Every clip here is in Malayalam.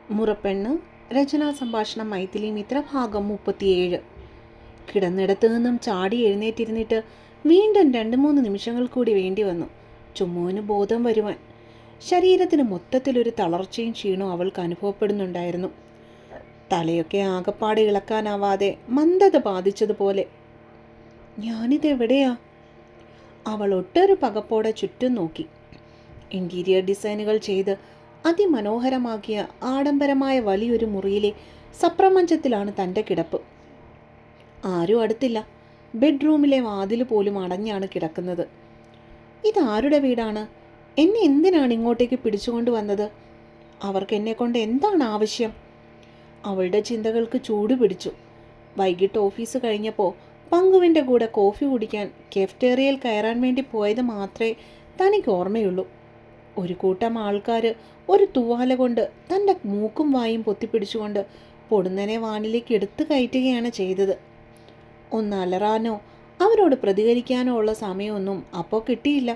മുറപ്പെണ്ണ് രചനാ സംഭാഷണം മൈഥിലി മിത്ര ഭാഗം 37. കിടന്നിടത്തു നിന്നും ചാടി എഴുന്നേറ്റിരുന്നിട്ട് വീണ്ടും 2-3 നിമിഷങ്ങൾ കൂടി വേണ്ടി വന്നു ചുമ്മുവിന് ബോധം വരുവാൻ. ശരീരത്തിന് മൊത്തത്തിലൊരു തളർച്ചയും ക്ഷീണവും അവൾക്ക് അനുഭവപ്പെടുന്നുണ്ടായിരുന്നു. തലയൊക്കെ ആകപ്പാടെ ഇളക്കാനാവാതെ മന്ദത ബാധിച്ചതുപോലെ. ഞാനിതെവിടെയാ? അവൾ ഒട്ടൊരു പകപ്പോടെ ചുറ്റും നോക്കി. ഇൻറ്റീരിയർ ഡിസൈനുകൾ ചെയ്ത് അതിമനോഹരമാക്കിയ ആഡംബരമായ വലിയൊരു മുറിയിലെ സപ്രമഞ്ചത്തിലാണ് തൻ്റെ കിടപ്പ്. ആരും അടുത്തില്ല. ബെഡ്റൂമിലെ വാതിൽ പോലും അടഞ്ഞാണ് കിടക്കുന്നത്. ഇതാരുടെ വീടാണ്? എന്നെ എന്തിനാണ് ഇങ്ങോട്ടേക്ക് പിടിച്ചുകൊണ്ട് വന്നത്? അവർക്ക് എന്നെ കൊണ്ട് എന്താണ് ആവശ്യം? അവളുടെ ചിന്തകൾക്ക് ചൂട് പിടിച്ചു. വൈകിട്ട് ഓഫീസ് കഴിഞ്ഞപ്പോൾ പങ്കുവിൻ്റെ കൂടെ കോഫി കുടിക്കാൻ കെഫ്റ്റേറിയയിൽ കയറാൻ വേണ്ടി പോയത് മാത്രമേ തനിക്ക് ഓർമ്മയുള്ളൂ. ഒരു കൂട്ടം ആൾക്കാർ ഒരു തൂവാല കൊണ്ട് തൻ്റെ മൂക്കും വായും പൊത്തിപ്പിടിച്ചുകൊണ്ട് പൊടുന്നനെ വാനിലേക്ക് എടുത്തു കയറ്റുകയാണ് ചെയ്തത്. ഒന്ന് അലറാനോ അവരോട് പ്രതികരിക്കാനോ ഉള്ള സമയമൊന്നും അപ്പോൾ കിട്ടിയില്ല.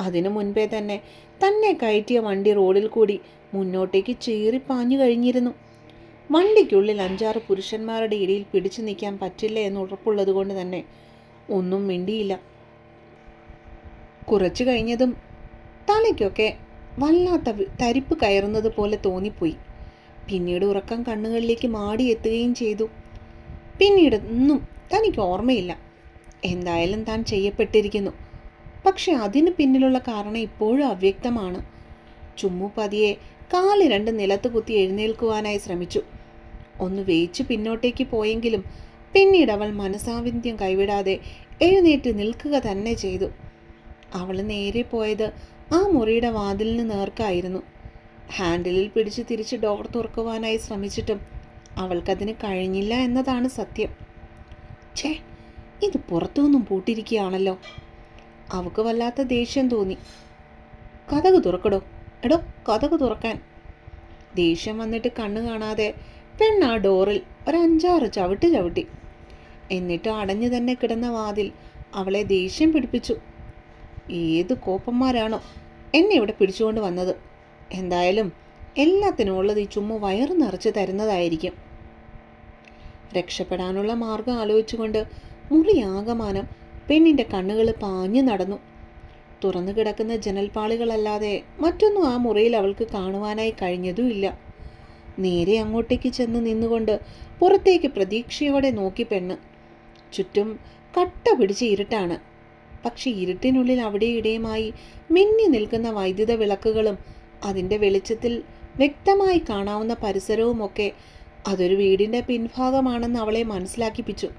അതിനു മുൻപേ തന്നെ കയറ്റിയ വണ്ടി റോഡിൽ കൂടി മുന്നോട്ടേക്ക് ചീറിപ്പാഞ്ഞു കഴിഞ്ഞിരുന്നു. വണ്ടിക്കുള്ളിൽ 5-6 പുരുഷന്മാരുടെ ഇടയിൽ പിടിച്ചു നിൽക്കാൻ പറ്റില്ല എന്ന് ഉറപ്പുള്ളത് കൊണ്ട് തന്നെ ഒന്നും മിണ്ടിയില്ല. കുറച്ചു കഴിഞ്ഞതും തലയ്ക്കൊക്കെ വല്ലാത്ത തരിപ്പ് കയറുന്നത് പോലെ തോന്നിപ്പോയി. പിന്നീട് ഉറക്കം കണ്ണുകളിലേക്ക് മാടിയെത്തുകയും ചെയ്തു. പിന്നീട് ഒന്നും തനിക്ക് ഓർമ്മയില്ല. എന്തായാലും താൻ ചെയ്യപ്പെട്ടിരിക്കുന്നു. പക്ഷെ അതിന് പിന്നിലുള്ള കാരണം ഇപ്പോഴും അവ്യക്തമാണ്. ചുമ്മു പതിയെ കാല് 2 നിലത്ത് കുത്തി എഴുന്നേൽക്കുവാനായി ശ്രമിച്ചു. ഒന്ന് വേയിച്ച് പിന്നോട്ടേക്ക് പോയെങ്കിലും പിന്നീട് അവൾ മനസാവിന്ധ്യം കൈവിടാതെ എഴുന്നേറ്റ് നിൽക്കുക തന്നെ ചെയ്തു. അവൾ നേരെ പോയത് ആ മുറിയുടെ വാതിലിന് നേർക്കായിരുന്നു. ഹാൻഡിലിൽ പിടിച്ച് തിരിച്ച് ഡോർ തുറക്കുവാനായി ശ്രമിച്ചിട്ടും അവൾക്കതിന് കഴിഞ്ഞില്ല എന്നതാണ് സത്യം. ഛേ, ഇത് പുറത്തുനിന്നും പൂട്ടിയിരിക്കുകയാണല്ലോ. അവൾക്ക് വല്ലാത്ത ദേഷ്യം തോന്നി. കതക് തുറക്കടോ, എടോ കതക് തുറക്കാൻ. ദേഷ്യം വന്നിട്ട് കണ്ണു കാണാതെ പെണ്ണ് ആ ഡോറിൽ 5-6 ചവിട്ട് ചവിട്ടി. എന്നിട്ട് അടഞ്ഞു തന്നെ കിടന്ന വാതിൽ അവളെ ദേഷ്യം പിടിപ്പിച്ചു. ഏത് കോപ്പന്മാരാണോ എന്നെ ഇവിടെ പിടിച്ചുകൊണ്ട് വന്നത്? എന്തായാലും എല്ലാത്തിനും ഉള്ളത് ഈ ചുമ്മാ വയറ് നിറച്ച് തരുന്നതായിരിക്കും. രക്ഷപ്പെടാനുള്ള മാർഗം ആലോചിച്ചുകൊണ്ട് മുറിയാകമാനം പെണ്ണിൻ്റെ കണ്ണുകൾ പാഞ്ഞു നടന്നു. തുറന്നു കിടക്കുന്ന ജനൽപ്പാളികളല്ലാതെ മറ്റൊന്നും ആ മുറിയിൽ അവൾക്ക് കാണുവാനായി കഴിഞ്ഞതുമില്ല. നേരെ അങ്ങോട്ടേക്ക് ചെന്ന് നിന്നുകൊണ്ട് പുറത്തേക്ക് പ്രതീക്ഷയോടെ നോക്കി പെണ്ണ്. ചുറ്റും കട്ട പിടിച്ച് ഇരുട്ടാണ്. പക്ഷെ ഇരുട്ടിനുള്ളിൽ അവിടെ ഇടയുമായി മിന്നി നിൽക്കുന്ന വൈദ്യുത വിളക്കുകളും അതിൻ്റെ വെളിച്ചത്തിൽ വ്യക്തമായി കാണാവുന്ന പരിസരവുമൊക്കെ അതൊരു വീടിൻ്റെ പിൻഭാഗമാണെന്ന് അവളെ മനസ്സിലാക്കിപ്പിച്ചു.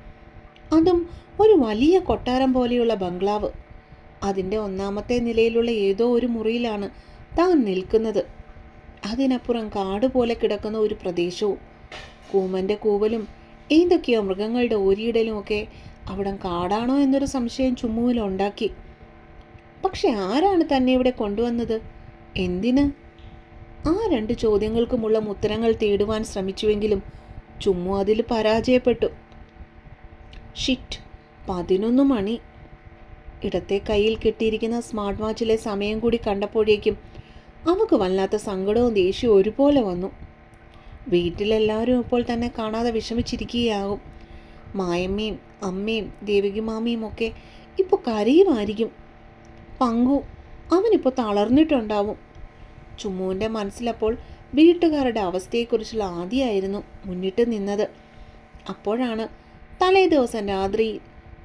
അതും ഒരു വലിയ കൊട്ടാരം പോലെയുള്ള ബംഗ്ലാവ്. അതിൻ്റെ 1-ാമത്തെ നിലയിലുള്ള ഏതോ ഒരു മുറിയിലാണ് താൻ നിൽക്കുന്നത്. അതിനപ്പുറം കാട് പോലെ കിടക്കുന്ന ഒരു പ്രദേശവും കൂമൻ്റെ കൂവലും ഏതൊക്കെയോ മൃഗങ്ങളുടെ ഓരിയിടലുമൊക്കെ അവിടം കാടാണോ എന്നൊരു സംശയം ചുമ്മുവിലുണ്ടാക്കി. പക്ഷെ ആരാണ് തന്നെ ഇവിടെ കൊണ്ടുവന്നത്? എന്തിന്? ആ 2 ചോദ്യങ്ങൾക്കുമുള്ള ഉത്തരങ്ങൾ തേടുവാൻ ശ്രമിച്ചുവെങ്കിലും ചുമ്മു അതിൽ പരാജയപ്പെട്ടു. ഷിറ്റ്, 11 മണി. ഇടത്തെ കയ്യിൽ കെട്ടിയിരിക്കുന്ന സ്മാർട്ട് വാച്ചിലെ സമയം കൂടി കണ്ടപ്പോഴേക്കും അവൾക്ക് വല്ലാത്ത സങ്കടവും ദേഷ്യവും ഒരുപോലെ വന്നു. വീട്ടിലെല്ലാവരും ഇപ്പോൾ തന്നെ കാണാതെ വിഷമിച്ചിരിക്കുകയാകും. മായമ്മയും അമ്മയും ദേവകിമാമിയും ഒക്കെ ഇപ്പോൾ കരയുമായിരിക്കും. പങ്കു, അവനിപ്പോൾ തളർന്നിട്ടുണ്ടാവും. ചുമ്മുവിൻ്റെ മനസ്സിലപ്പോൾ വീട്ടുകാരുടെ അവസ്ഥയെക്കുറിച്ചുള്ള ആദ്യമായിരുന്നു മുന്നിട്ട് നിന്നത്. അപ്പോഴാണ് തലേ ദിവസം രാത്രി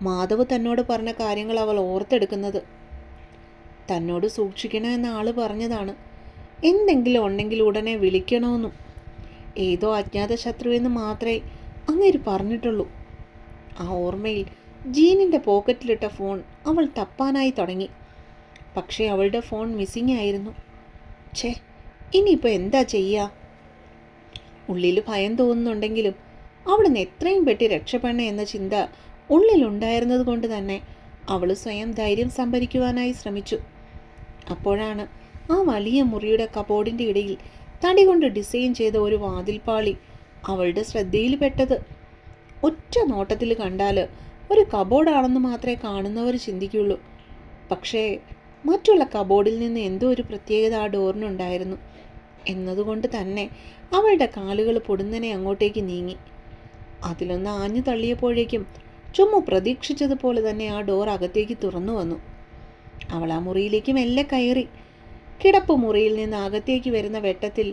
മാധവ് തന്നോട് പറഞ്ഞ കാര്യങ്ങൾ അവൾ ഓർത്തെടുക്കുന്നത്. തന്നോട് സൂക്ഷിക്കണമെന്ന ആൾ പറഞ്ഞതാണ്. എന്തെങ്കിലും ഉണ്ടെങ്കിൽ ഉടനെ വിളിക്കണമെന്നും. ഏതോ അജ്ഞാത ശത്രുവെന്ന് മാത്രമേ അങ്ങേര് പറഞ്ഞിട്ടുള്ളൂ. ആ ഓർമ്മയിൽ ജീനിൻ്റെ പോക്കറ്റിലിട്ട ഫോൺ അവൾ തപ്പാനായി തുടങ്ങി. പക്ഷേ അവളുടെ ഫോൺ മിസ്സിംഗ് ആയിരുന്നു. ഛേ, ഇനിയിപ്പോൾ എന്താ ചെയ്യുക? ഉള്ളിൽ ഭയം തോന്നുന്നുണ്ടെങ്കിലും അവിടുന്ന് എത്രയും പെട്ടി രക്ഷപ്പെടണ എന്ന ചിന്ത ഉള്ളിലുണ്ടായിരുന്നത് കൊണ്ട് തന്നെ അവൾ സ്വയം ധൈര്യം സംഭരിക്കുവാനായി ശ്രമിച്ചു. അപ്പോഴാണ് ആ വലിയ മുറിയുടെ കബോർഡിൻ്റെ ഇടയിൽ തടി കൊണ്ട് ഡിസൈൻ ചെയ്ത ഒരു വാതിൽപ്പാളി അവളുടെ ശ്രദ്ധയിൽ പെട്ടത്. ഒറ്റ നോട്ടത്തിൽ കണ്ടാൽ ഒരു കബോർഡാണെന്ന് മാത്രമേ കാണുന്നവർ ചിന്തിക്കുള്ളൂ. പക്ഷേ മറ്റുള്ള കബോർഡിൽ നിന്ന് എന്തോ ഒരു പ്രത്യേകത ആ ഡോറിനുണ്ടായിരുന്നു. എന്നതുകൊണ്ട് തന്നെ അവളുടെ കാലുകൾ പൊടുന്നനെ അങ്ങോട്ടേക്ക് നീങ്ങി. അതിലൊന്ന് ആഞ്ഞു തള്ളിയപ്പോഴേക്കും ചുമ്മാ പ്രതീക്ഷിച്ചതുപോലെ തന്നെ ആ ഡോർ അകത്തേക്ക് തുറന്നു വന്നു. അവൾ ആ മുറിയിലേക്ക് മെല്ലെ കയറി. കിടപ്പ് മുറിയിൽ നിന്ന് അകത്തേക്ക് വരുന്ന വെട്ടത്തിൽ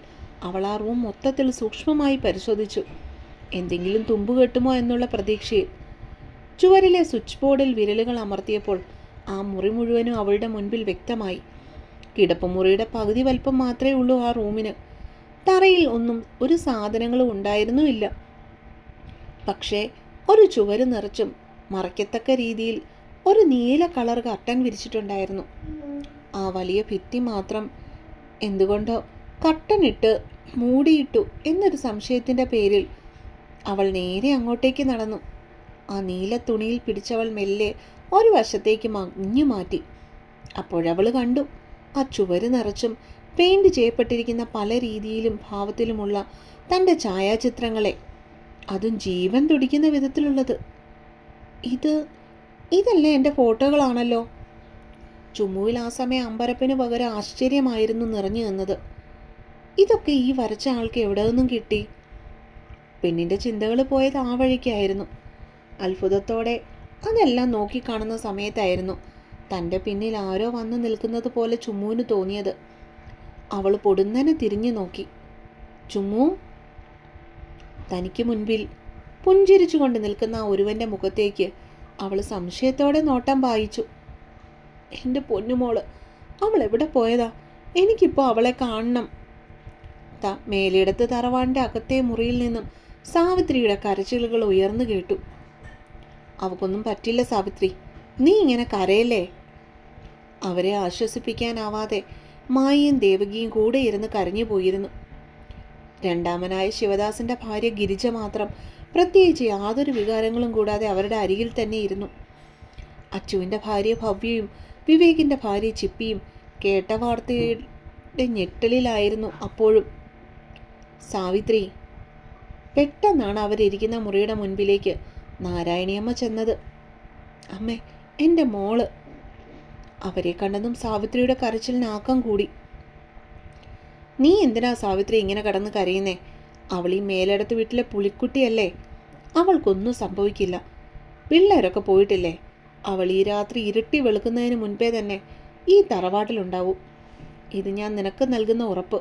അവൾ ആ റൂം മൊത്തത്തിൽ സൂക്ഷ്മമായി പരിശോധിച്ചു. എന്തെങ്കിലും തുമ്പ് കെട്ടുമോ എന്നുള്ള പ്രതീക്ഷയിൽ ചുവരിലെ സ്വിച്ച് ബോർഡിൽ വിരലുകൾ അമർത്തിയപ്പോൾ ആ മുറി മുഴുവനും അവളുടെ മുൻപിൽ വ്യക്തമായി. കിടപ്പുമുറിയുടെ പകുതി വലിപ്പം മാത്രമേ ഉള്ളൂ ആ റൂമിന്. തറയിൽ ഒന്നും ഒരു സാധനങ്ങളും ഉണ്ടായിരുന്നുമില്ല. പക്ഷേ ഒരു ചുവര് നിറച്ചും മറയ്ക്കത്തക്ക രീതിയിൽ ഒരു നീല കളർ കർട്ടൻ വിരിച്ചിട്ടുണ്ടായിരുന്നു. ആ വലിയ ഭിത്തി മാത്രം എന്തുകൊണ്ടോ കർട്ടനിട്ട് മൂടിയിട്ടു എന്നൊരു സംശയത്തിൻ്റെ പേരിൽ അവൾ നേരെ അങ്ങോട്ടേക്ക് നടന്നു. ആ നീല തുണിയിൽ പിടിച്ചവൾ മെല്ലെ ഒരു വശത്തേക്ക് മഞ്ഞു മാറ്റി. അപ്പോഴവൾ കണ്ടു ആ ചുവര് നിറച്ചും പെയിന്റ് ചെയ്യപ്പെട്ടിരിക്കുന്ന പല രീതിയിലും ഭാവത്തിലുമുള്ള തൻ്റെ ഛായാചിത്രങ്ങളെ, അതും ജീവൻ തുടിക്കുന്ന വിധത്തിലുള്ളത്. ഇതല്ലേ എൻ്റെ ഫോട്ടോകളാണല്ലോ. ചുമ്മുവിൽ ആ സമയം അമ്പരപ്പിന് പകരം ആശ്ചര്യമായിരുന്നു നിറഞ്ഞു നിന്നത്. ഇതൊക്കെ ഈ വരച്ച ആൾക്ക് എവിടെ നിന്നും കിട്ടി? പെണ്ണിൻ്റെ ചിന്തകൾ പോയത് ആ വഴിക്കായിരുന്നു. അത്ഭുതത്തോടെ അതെല്ലാം നോക്കിക്കാണുന്ന സമയത്തായിരുന്നു തൻ്റെ പിന്നിൽ ആരോ വന്നു നിൽക്കുന്നത് പോലെ ചുമ്മുവിന് തോന്നിയത്. അവൾ പൊടുന്നനെ തിരിഞ്ഞു നോക്കി. ചുമ്മു. തനിക്ക് മുൻപിൽ പുഞ്ചിരിച്ചുകൊണ്ട് നിൽക്കുന്ന ആ ഒരുവൻ്റെ മുഖത്തേക്ക് അവൾ സംശയത്തോടെ നോട്ടം പായിച്ചു. എൻ്റെ പൊന്നുമോള്, അവൾ എവിടെ പോയതാ? എനിക്കിപ്പോൾ അവളെ കാണണം. മേലിടത്ത് തറവാടിൻ്റെ അകത്തെ മുറിയിൽ നിന്നും സാവിത്രിയുടെ കരച്ചിലുകൾ ഉയർന്നു കേട്ടു. അവക്കൊന്നും പറ്റില്ല സാവിത്രി, നീ ഇങ്ങനെ കരയല്ലേ. അവരെ ആശ്വസിപ്പിക്കാനാവാതെ മായിയും ദേവകിയും കൂടെ ഇരുന്ന് കരഞ്ഞു പോയിരുന്നു. രണ്ടാമനായ ശിവദാസന്റെ ഭാര്യ ഗിരിജ മാത്രം പ്രത്യേകിച്ച് യാതൊരു വികാരങ്ങളും കൂടാതെ അവരുടെ അരികിൽ തന്നെ ഇരുന്നു. അച്ചുവിൻ്റെ ഭാര്യ ഭവ്യയും വിവേകിൻ്റെ ഭാര്യ ചിപ്പിയും കേട്ട വാർത്തയുടെ ഞെട്ടലിലായിരുന്നു അപ്പോഴും. സാവിത്രി. പെട്ടെന്നാണ് അവരിയ്ക്കുന്ന മുറിയുടെ മുൻപിലേക്ക് നാരായണിയമ്മ ചെന്നത്. അമ്മേ, എൻ്റെ മോള്. അവരെ കണ്ടതും സാവിത്രിയുടെ കരച്ചിലിന് ആക്കം കൂടി. നീ എന്തിനാ സാവിത്രി ഇങ്ങനെ കടന്ന് കരയുന്നേ? അവൾ ഈ മേലടത്ത് വീട്ടിലെ പുളിക്കുട്ടിയല്ലേ. അവൾക്കൊന്നും സംഭവിക്കില്ല. പിള്ളേരൊക്കെ പോയിട്ടില്ലേ? അവൾ ഈ രാത്രി ഇരുട്ടി വെളുക്കുന്നതിന് മുൻപേ തന്നെ ഈ തറവാട്ടിലുണ്ടാവും. ഇത് ഞാൻ നിനക്ക് നൽകുന്ന ഉറപ്പ്.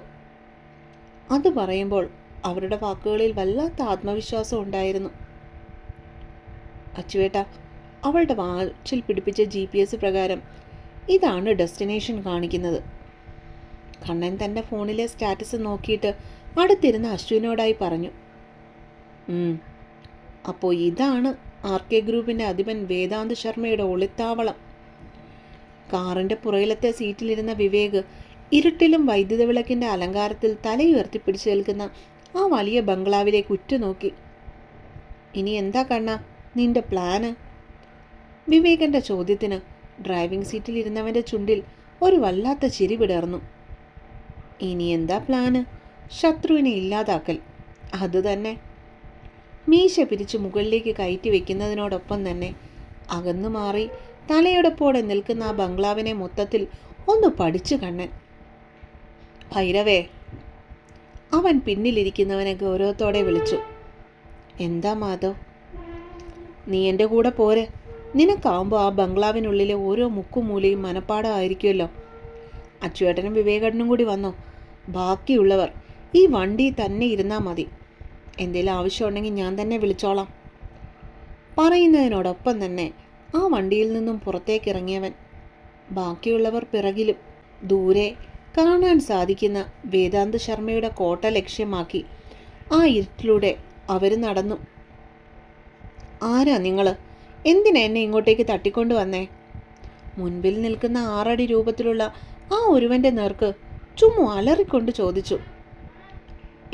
അത് പറയുമ്പോൾ അവരുടെ വാക്കുകളിൽ വല്ലാത്ത ആത്മവിശ്വാസം ഉണ്ടായിരുന്നു. അച്ചുവേട്ട, അവളുടെ വാച്ചിൽ പിടിപ്പിച്ച GPS പ്രകാരം ഇതാണ് ഡെസ്റ്റിനേഷൻ കാണിക്കുന്നത്. കണ്ണൻ തൻ്റെ ഫോണിലെ സ്റ്റാറ്റസ് നോക്കിയിട്ട് അടുത്തിരുന്ന അശ്വിനോടായി പറഞ്ഞു. അപ്പോൾ ഇതാണ് RK ഗ്രൂപ്പിൻ്റെ അധിപൻ വേദാന്ത് ശർമ്മയുടെ ഒളിത്താവളം. കാറിൻ്റെ പുറകിലത്തെ സീറ്റിലിരുന്ന വിവേക് ഇരുട്ടിലും വൈദ്യുത വിളക്കിൻ്റെ അലങ്കാരത്തിൽ തലയുയർത്തിപ്പിടിച്ച് നിൽക്കുന്ന ആ വലിയ ബംഗ്ലാവിലേക്ക് ഉറ്റുനോക്കി. ഇനി എന്താ കണ്ണ നിന്റെ പ്ലാന്? വിവേകൻ്റെ ചോദ്യത്തിന് ഡ്രൈവിംഗ് സീറ്റിൽ ഇരുന്നവൻ്റെ ചുണ്ടിൽ ഒരു വല്ലാത്ത ചിരി വിടർന്നു. ഇനി എന്താ പ്ലാന്? ശത്രുവിനെ ഇല്ലാതാക്കൽ. അതുതന്നെ. മീശ പിരിച്ച് മുകളിലേക്ക് കയറ്റി വെക്കുന്നതിനോടൊപ്പം തന്നെ അകന്നു മാറി തലയെടുപ്പോടെ നിൽക്കുന്ന ആ ബംഗ്ലാവിനെ മൊത്തത്തിൽ ഒന്ന് പഠിച്ചു കണ്ണൻ. ഭൈരവേ, അവൻ പിന്നിലിരിക്കുന്നവനെ ഗൗരവത്തോടെ വിളിച്ചു. എന്താ മാധവ്? നീ എൻ്റെ കൂടെ പോരെ. നിനക്കാവുമ്പോൾ ആ ബംഗ്ലാവിനുള്ളിലെ ഓരോ മുക്കുമൂലയും മനപ്പാടമായിരിക്കുമല്ലോ. അച്ചുവേട്ടനും വിവേകേട്ടനും കൂടി വന്നോ. ബാക്കിയുള്ളവർ ഈ വണ്ടി തന്നെ ഇരുന്നാൽ മതി. എന്തെങ്കിലും ആവശ്യമുണ്ടെങ്കിൽ ഞാൻ തന്നെ വിളിച്ചോളാം. പറയുന്നതിനോടൊപ്പം തന്നെ ആ വണ്ടിയിൽ നിന്നും പുറത്തേക്കിറങ്ങിയവൻ ബാക്കിയുള്ളവർ പിറകിലും ദൂരെ കാണാൻ സാധിക്കുന്ന വേദാന്ത് ശർമ്മയുടെ കോട്ട ലക്ഷ്യമാക്കി ആ ഇരുട്ടിലൂടെ അവർ നടന്നു. ആരാ നിങ്ങൾ? എന്തിനാ എന്നെ ഇങ്ങോട്ടേക്ക് തട്ടിക്കൊണ്ടു വന്നേ? മുൻപിൽ നിൽക്കുന്ന 6 അടി രൂപത്തിലുള്ള ആ ഒരുവൻ്റെ നേർക്ക് ചുമ്മു അലറിക്കൊണ്ട് ചോദിച്ചു.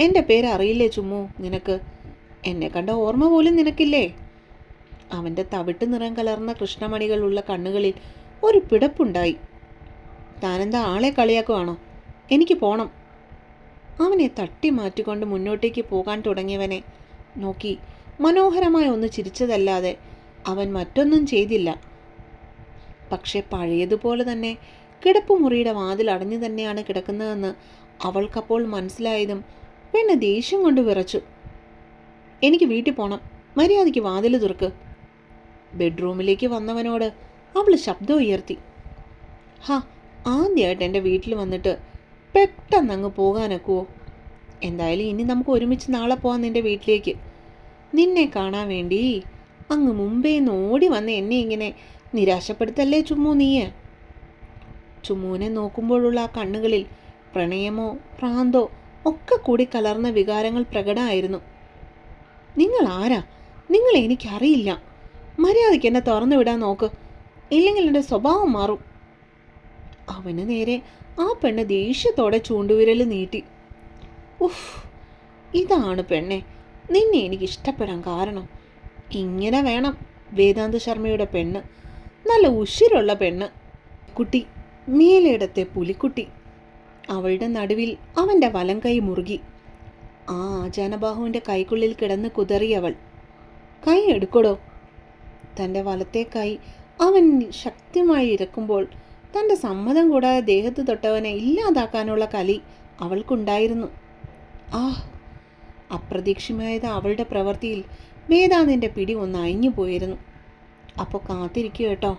എൻ്റെ പേര് അറിയില്ലേ ചുമ്മു നിനക്ക്? എന്നെ കണ്ട ഓർമ്മ പോലും നിനക്കില്ലേ? അവൻ്റെ തവിട്ട് നിറം കലർന്ന കൃഷ്ണമണികളുള്ള കണ്ണുകളിൽ ഒരു പിടപ്പുണ്ടായി. താനെന്താ ആളെ കളിയാക്കുവാണോ? എനിക്ക് പോണം. അവനെ തട്ടി മാറ്റിക്കൊണ്ട് മുന്നോട്ടേക്ക് പോകാൻ തുടങ്ങിയവനെ നോക്കി മനോഹരമായി ഒന്ന് ചിരിച്ചതല്ലാതെ അവൻ മറ്റൊന്നും ചെയ്തില്ല. പക്ഷെ പഴയതുപോലെ തന്നെ കിടപ്പുമുറിയുടെ വാതിൽ അടഞ്ഞു തന്നെയാണ് കിടക്കുന്നതെന്ന് അവൾക്കപ്പോൾ മനസ്സിലായതും പെണ്ണ് ദേഷ്യം കൊണ്ട് വിറച്ചു. എനിക്ക് വീട്ടിൽ പോണം, മര്യാദയ്ക്ക് വാതിൽ തുറക്ക്. ബെഡ്റൂമിലേക്ക് വന്നവനോട് അവൾ ശബ്ദം ഉയർത്തി. ഹാ, ആദ്യമായിട്ട് എൻ്റെ വീട്ടിൽ വന്നിട്ട് പെട്ടെന്ന് അങ്ങ് പോകാനൊക്കുവോ? എന്തായാലും ഇനി നമുക്ക് ഒരുമിച്ച് നാളെ പോകാം നിൻ്റെ വീട്ടിലേക്ക്. നിന്നെ കാണാൻ വേണ്ടി അങ്ങ് മുമ്പേ ഓടി വന്ന് എന്നെ ഇങ്ങനെ നിരാശപ്പെടുത്തല്ലേ ചുമ്മു നീയെ. ചുമ്മുവിനെ നോക്കുമ്പോഴുള്ള ആ കണ്ണുകളിൽ പ്രണയമോ ഭ്രാന്തോ ഒക്കെ കൂടി കലർന്ന വികാരങ്ങൾ പ്രകടമായിരുന്നു. നിങ്ങൾ ആരാ? നിങ്ങൾ എനിക്കറിയില്ല. മര്യാദയ്ക്ക് എന്നെ തുറന്നു വിടാൻ നോക്ക്, ഇല്ലെങ്കിൽ എൻ്റെ സ്വഭാവം മാറും. അവന് നേരെ ആ പെണ്ണ് ദേഷ്യത്തോടെ ചൂണ്ടുവിരൽ നീട്ടി. ഉഫ്, ഇതാണ് പെണ്ണെ നിന്നെ എനിക്ക് ഇഷ്ടപ്പെടാൻ കാരണം. ഇങ്ങനെ വേണം വേദാന്ത ശർമ്മയുടെ പെണ്ണ്, നല്ല ഉശിരുള്ള പെണ്ണ്. കുട്ടി, മേലേടത്തെ പുലിക്കുട്ടി. അവളുടെ നടുവിൽ അവൻ്റെ വലം കൈ മുറുകി. ആ ആചാനബാഹുവിൻ്റെ കൈക്കുള്ളിൽ കിടന്ന് കുതറിയവൾ. കൈ എടുക്കടോ. തൻ്റെ വലത്തെ കൈ അവൻ ശക്തമായി ഇറക്കുമ്പോൾ തൻ്റെ സമ്മതം കൂടാതെ ദേഹത്ത് തൊട്ടവനെ ഇല്ലാതാക്കാനുള്ള കലി അവൾക്കുണ്ടായിരുന്നു. ആ, അപ്രതീക്ഷിതമായത് അവളുടെ പ്രവൃത്തിയിൽ വേദാന്തിൻ്റെ പിടി ഒന്ന് അയഞ്ഞു പോയിരുന്നു. അപ്പോൾ കാത്തിരിക്കുക കേട്ടോ.